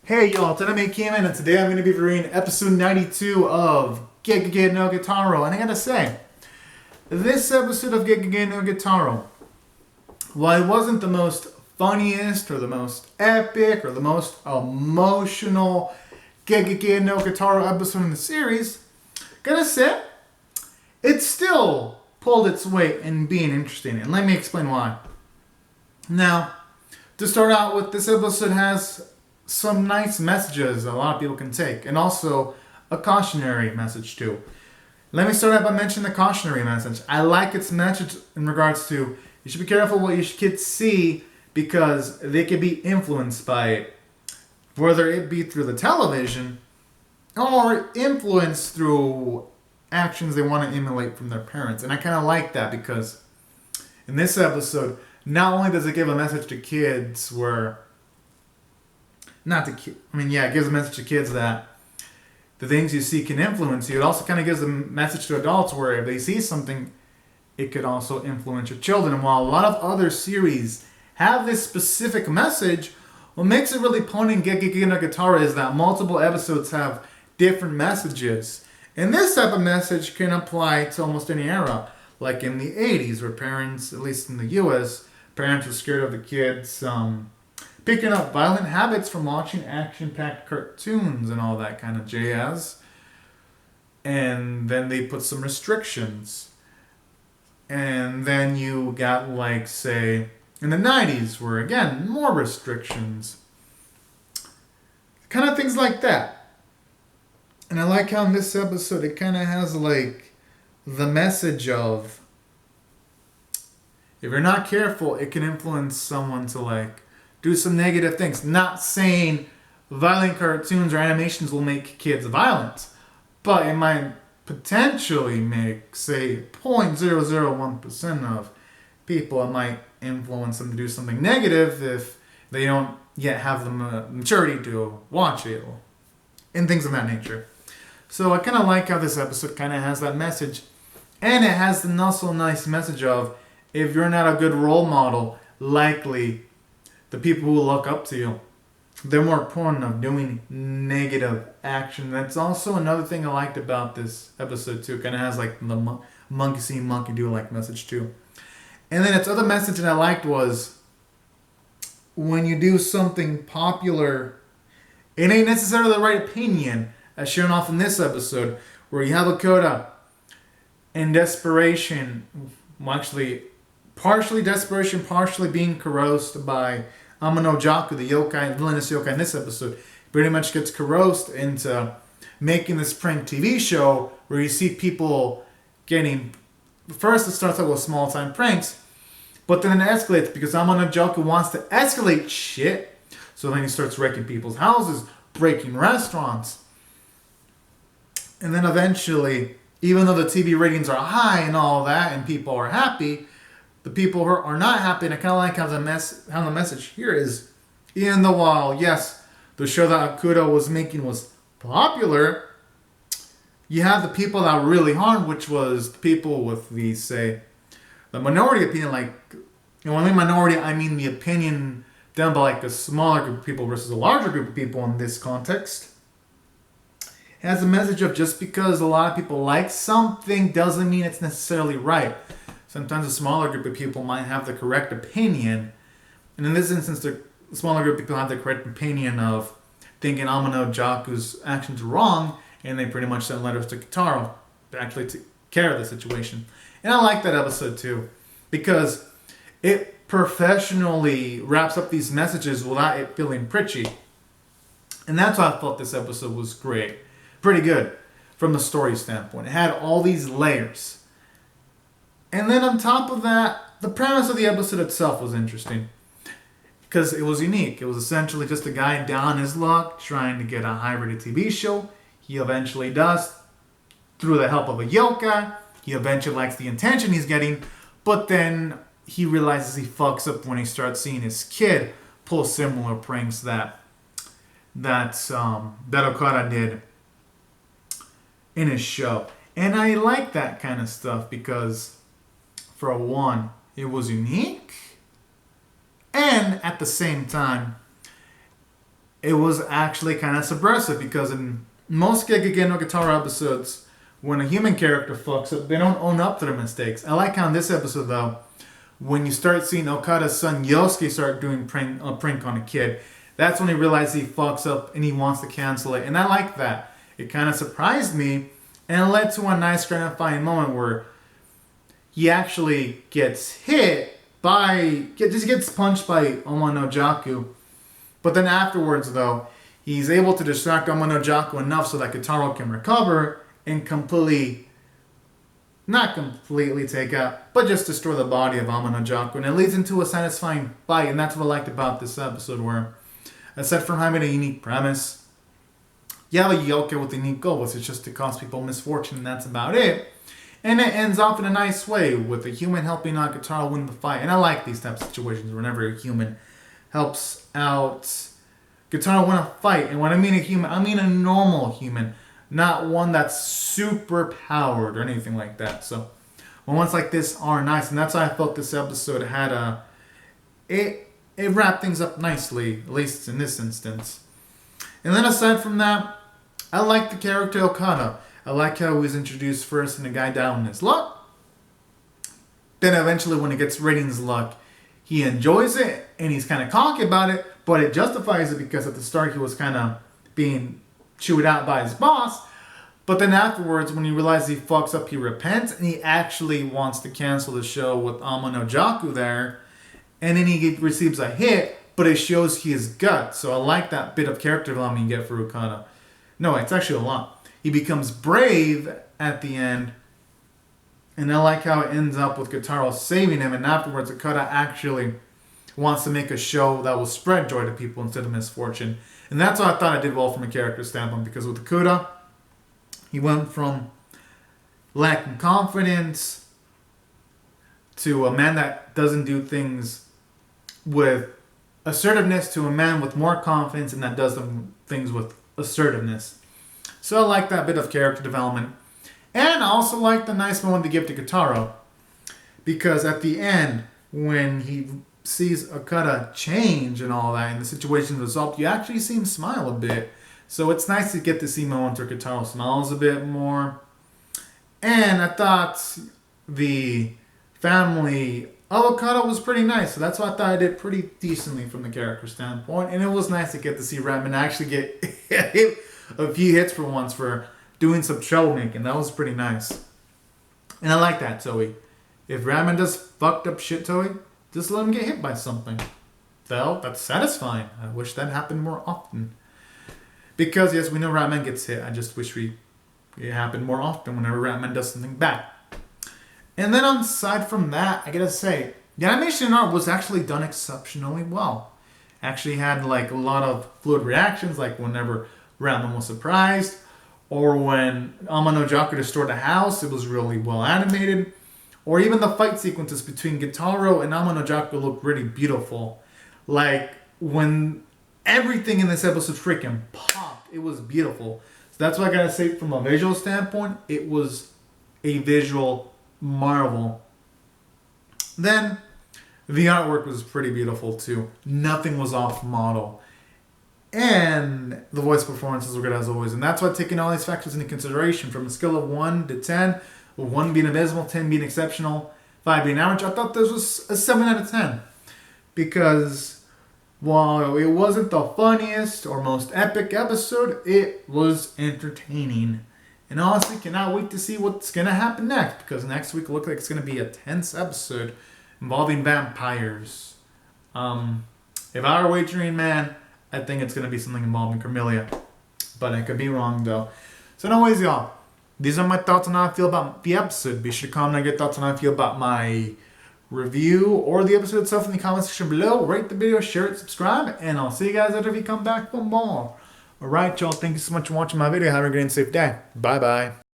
Hey y'all, today came in and today I'm going to be reviewing episode 92 of Gegege no Kitarou. And I gotta say, this episode of Gegege no Kitarou, while it wasn't the most funniest or the most epic or the most emotional Gegege no Kitarou episode in the series, gotta say, it still pulled its weight in being interesting. And let me explain why. Now, to start out with, this episode has some nice messages a lot of people can take, and also a cautionary message too. Let me start out by mentioning the cautionary message. I like its message in regards to you should be careful what your kids see because they could be influenced by it, whether it be through the television or influenced through actions they want to emulate from their parents. And I kind of like that because in this episode, not only does it give a message to kids where it gives a message to kids that the things you see can influence you. It also kind of gives a message to adults where if they see something, it could also influence your children. And while a lot of other series have this specific message, what makes it really poignant in Gegege no Kitarou is that multiple episodes have different messages. And this type of message can apply to almost any era. Like in the 80s, where parents, at least in the US, parents were scared of the kids picking up violent habits from watching action-packed cartoons and all that kind of jazz. And then they put some restrictions. And then you got, like, say, in the 90s, where, again, more restrictions. Kind of things like that. And I like how in this episode it kind of has, like, the message of, if you're not careful, it can influence someone to, like, do some negative things. Not saying violent cartoons or animations will make kids violent, but it might potentially make, say, 0.001% of people, it might influence them to do something negative if they don't yet have the maturity to watch it, and things of that nature. So I kind of like how this episode kind of has that message, and it has the also nice message of, if you're not a good role model, likely the people who look up to you, they're more prone of doing negative action. That's also another thing I liked about this episode too. Kind of has like the monkey see, monkey do like message too. And then its other message that I liked was, when you do something popular, it ain't necessarily the right opinion, as shown off in this episode, where you have a Coda in desperation, actually partially desperation, partially being coerced by Amano Jaku, the yokai, villainous yokai in this episode. Pretty much gets coerced into making this prank TV show where you see people getting... First it starts out with small time pranks, but then it escalates because Amano Jaku wants to escalate shit. So then he starts wrecking people's houses, breaking restaurants. And then eventually, even though the TV ratings are high and all that and people are happy, the people who are not happy, and I kind of like how the message here is, even though while, yes, the show that Akuda was making was popular, you have the people that were really harmed, which was the people with the, say, the minority opinion, like, and when I mean minority, I mean the opinion done by like a smaller group of people versus a larger group of people in this context. It has a message of just because a lot of people like something doesn't mean it's necessarily right. Sometimes a smaller group of people might have the correct opinion. And in this instance, the smaller group of people have the correct opinion of thinking Amano Jaku's actions are wrong, and they pretty much send letters to Kitarou to actually take care of the situation. And I like that episode too, because it professionally wraps up these messages without it feeling preachy. And that's why I thought this episode was great. Pretty good from the story standpoint. It had all these layers. And then on top of that, the premise of the episode itself was interesting. Because it was unique. It was essentially just a guy down on his luck trying to get a high-rated TV show. He eventually does, through the help of a yokai. He eventually likes the attention he's getting. But then he realizes he fucks up when he starts seeing his kid pull similar pranks that Okada did in his show. And I like that kind of stuff because, for one, it was unique, and at the same time, it was actually kind of subversive because in most Gegege no Guitar episodes, when a human character fucks up, they don't own up to their mistakes. I like how in this episode though, when you start seeing Okada's son Yosuke start doing a prank on a kid, that's when he realizes he fucks up and he wants to cancel it. And I like that. It kind of surprised me and it led to a nice gratifying moment where he actually gets hit just gets punched by Omanojaku. But then afterwards though, he's able to distract Omanojaku enough so that Kitarou can recover and not completely take out, but just destroy the body of Omanojaku. And it leads into a satisfying fight, and that's what I liked about this episode where, aside from having a unique premise, you have a yoke with a unique goal, which is just to cause people misfortune, and that's about it. And it ends off in a nice way, with a human helping out Kitarou win the fight. And I like these types of situations whenever a human helps out Kitarou win a fight. And when I mean a human, I mean a normal human, not one that's super powered or anything like that. So moments like this are nice, and that's why I felt this episode had it wrapped things up nicely, at least in this instance. And then aside from that, I like the character Okada. I like how he was introduced first and the guy down on his luck. Then eventually when he gets ratings luck, he enjoys it and he's kind of cocky about it, but it justifies it because at the start he was kind of being chewed out by his boss. But then afterwards, when he realizes he fucks up, he repents and he actually wants to cancel the show with Omanojaku there. And then he receives a hit, but it shows his gut. So I like that bit of character development you get for Okada. No, it's actually a lot. He becomes brave at the end. And I like how it ends up with Kitarou saving him. And afterwards, Okada actually wants to make a show that will spread joy to people instead of misfortune. And that's what I thought I did well from a character standpoint. Because with Okuda, he went from lacking confidence to a man that doesn't do things with assertiveness to a man with more confidence and that does things with assertiveness. So I like that bit of character development. And I also like the nice moment to give to Kitarou. Because at the end, when he sees Okada change and all that and the situation resolved, you actually see him smile a bit. So it's nice to get to see moments where Kitarou smiles a bit more. And I thought the family of Okada was pretty nice. So that's why I thought I did pretty decently from the character standpoint. And it was nice to get to see Ratman actually get a few hits for once for doing some troublemaking. That was pretty nice. And I like that, Toei. If Ratman does fucked up shit, Toei, just let him get hit by something. Well, that's satisfying. I wish that happened more often. Because, yes, we know Ratman gets hit. I just wish it happened more often whenever Ratman does something bad. And then aside from that, I gotta say, the animation and art was actually done exceptionally well. Actually had like a lot of fluid reactions, like whenever Ratman was surprised, or when Omanojaku destroyed the house, it was really well animated. Or even the fight sequences between Kitarou and Omanojaku looked really beautiful. Like when everything in this episode freaking popped, it was beautiful. So that's what I gotta say from a visual standpoint, it was a visual marvel. Then the artwork was pretty beautiful too. Nothing was off model. And the voice performances were good as always. And that's why taking all these factors into consideration from a scale of 1 to 10, with 1 being abysmal, 10 being exceptional, 5 being average, I thought this was a 7 out of 10. Because while it wasn't the funniest or most epic episode, it was entertaining. And honestly, cannot wait to see what's going to happen next. Because next week looks like it's going to be a tense episode involving vampires. If I were wagering, man, I think it's going to be something involving Carmelia. But I could be wrong, though. So anyways, y'all, these are my thoughts on how I feel about the episode. Be sure to comment on your thoughts on how I feel about my review or the episode itself in the comment section below. Rate the video, share it, subscribe, and I'll see you guys later if you come back for more. Alright, y'all, thank you so much for watching my video. Have a great and safe day. Bye-bye.